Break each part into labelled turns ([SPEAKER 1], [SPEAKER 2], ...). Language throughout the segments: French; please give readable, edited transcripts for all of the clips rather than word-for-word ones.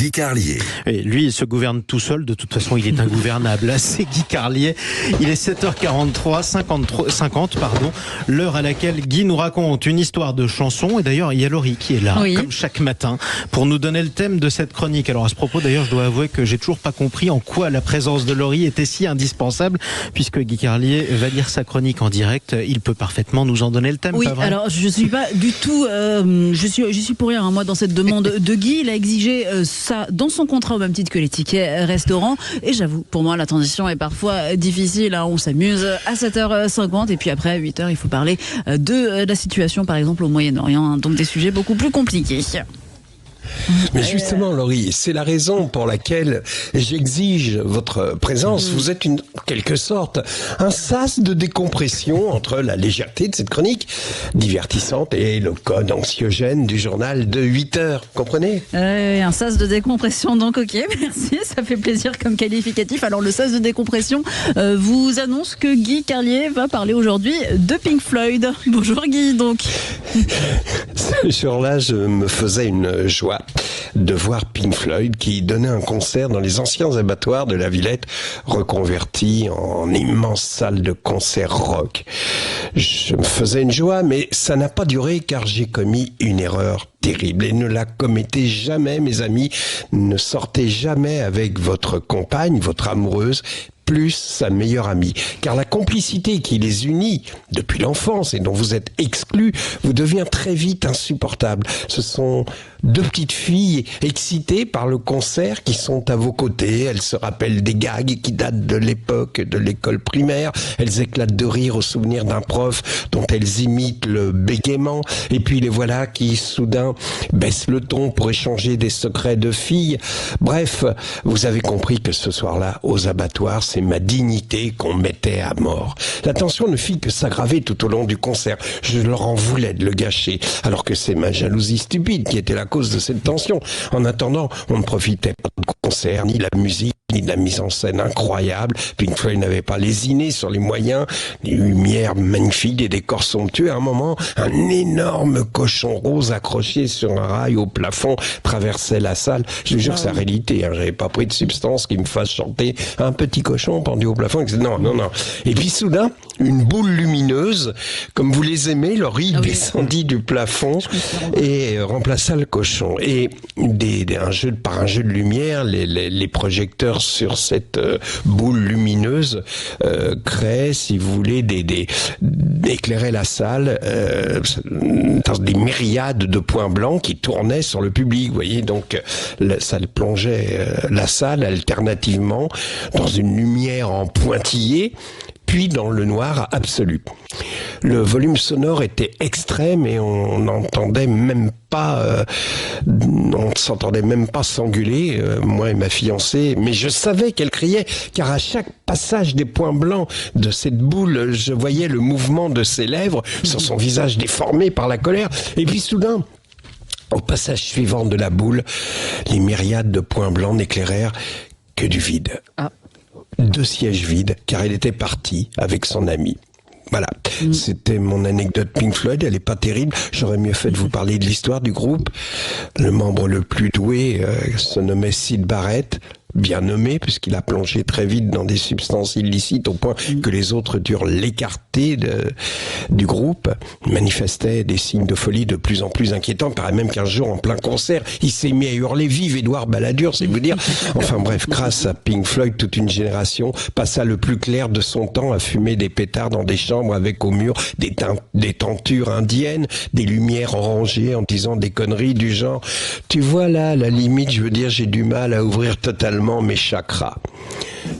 [SPEAKER 1] Guy Carlier.
[SPEAKER 2] Et lui, il se gouverne tout seul. De toute façon, il est ingouvernable. C'est Guy Carlier. Il est 7h43, 50, l'heure à laquelle Guy nous raconte une histoire de chanson. Et d'ailleurs, il y a Laurie qui est là, comme chaque matin, pour nous donner le thème de cette chronique. Alors à ce propos, d'ailleurs, je dois avouer que j'ai toujours pas compris en quoi la présence de Laurie était si indispensable, puisque Guy Carlier va lire sa chronique en direct. Il peut parfaitement nous en donner le thème.
[SPEAKER 3] Oui,
[SPEAKER 2] pas vrai ?
[SPEAKER 3] alors je suis pas du tout, je suis pour rien, moi, dans cette demande de Guy. Il a exigé ça dans son contrat au même titre que les tickets restaurants. Et j'avoue, pour moi, la transition est parfois difficile. On s'amuse à 7h50 et puis après, à 8h, il faut parler de la situation, par exemple, au Moyen-Orient. Donc des sujets beaucoup plus compliqués.
[SPEAKER 4] Mais justement, Laurie, c'est la raison pour laquelle j'exige votre présence. Vous êtes en quelque sorte un sas de décompression entre la légèreté de cette chronique divertissante et le code anxiogène du journal de 8 heures. Comprenez ?
[SPEAKER 3] Un sas de décompression, donc ok, merci, ça fait plaisir comme qualificatif. Alors le sas de décompression vous annonce que Guy Carlier va parler aujourd'hui de Pink Floyd. Bonjour Guy, donc.
[SPEAKER 4] Ce jour-là, je me faisais une joie de voir Pink Floyd qui donnait un concert dans les anciens abattoirs de la Villette, reconverti en immense salle de concert rock. Je me faisais une joie, mais ça n'a pas duré car j'ai commis une erreur terrible. Et ne la commettez jamais, mes amis. Ne sortez jamais avec votre compagne, votre amoureuse, plus sa meilleure amie. Car la complicité qui les unit depuis l'enfance et dont vous êtes exclus vous devient très vite insupportable. Ce sont deux petites filles excitées par le concert qui sont à vos côtés. Elles se rappellent des gags qui datent de l'époque de l'école primaire. Elles éclatent de rire au souvenir d'un prof dont elles imitent le bégaiement. Et puis les voilà qui soudain baissent le ton pour échanger des secrets de filles. Bref, vous avez compris que ce soir-là, aux abattoirs, c'est ma dignité qu'on mettait à mort. La tension ne fit que s'aggraver tout au long du concert. Je leur en voulais de le gâcher, alors que c'est ma jalousie stupide qui était la cause de cette tension. En attendant, on ne profitait pas du concert, ni de la musique, ni de la mise en scène incroyable. Pink Floyd n'avait pas lésiné sur les moyens, des lumières magnifiques, des décors somptueux. À un moment, un énorme cochon rose accroché sur un rail au plafond traversait la salle. Je vous jure que c'est la réalité. J'avais pas pris de substance qui me fasse chanter un petit cochon pendu au plafond. Non. Et puis soudain, une boule lumineuse, comme vous les aimez, Laurie, descendit du plafond et remplaça le cochon. Et par un jeu de lumière, les projecteurs sur cette boule lumineuse créaient, si vous voulez, d'éclairer la salle dans des myriades de points blancs qui tournaient sur le public. Vous voyez, donc ça plongeait la salle alternativement dans une lumière en pointillé, puis dans le noir absolu. Le volume sonore était extrême et on n'entendait même pas, on ne s'entendait même pas s'engueuler, moi et ma fiancée, mais je savais qu'elle criait, car à chaque passage des points blancs de cette boule, je voyais le mouvement de ses lèvres sur son visage déformé par la colère, et puis soudain, au passage suivant de la boule, les myriades de points blancs n'éclairèrent que du vide. 2 sièges vides, car elle était partie avec son ami. Voilà, c'était mon anecdote Pink Floyd, elle est pas terrible. J'aurais mieux fait de vous parler de l'histoire du groupe. Le membre le plus doué se nommait Syd Barrett, bien nommé, puisqu'il a plongé très vite dans des substances illicites au point que les autres durent l'écarter du groupe. Il manifestait des signes de folie de plus en plus inquiétants. Il paraît même qu'un jour, en plein concert, il s'est mis à hurler « Vive Édouard Balladur », c'est vous dire. Enfin bref, grâce à Pink Floyd, toute une génération passa le plus clair de son temps à fumer des pétards dans des chambres avec au mur des tentures indiennes, des lumières orangées en disant des conneries du genre « Tu vois là, à la limite, je veux dire, j'ai du mal à ouvrir totalement mes chakras ».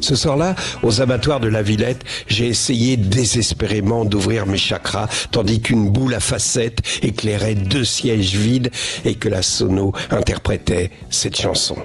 [SPEAKER 4] Ce soir-là, aux abattoirs de la Villette, j'ai essayé désespérément d'ouvrir mes chakras, tandis qu'une boule à facettes éclairait 2 sièges vides et que la sono interprétait cette chanson.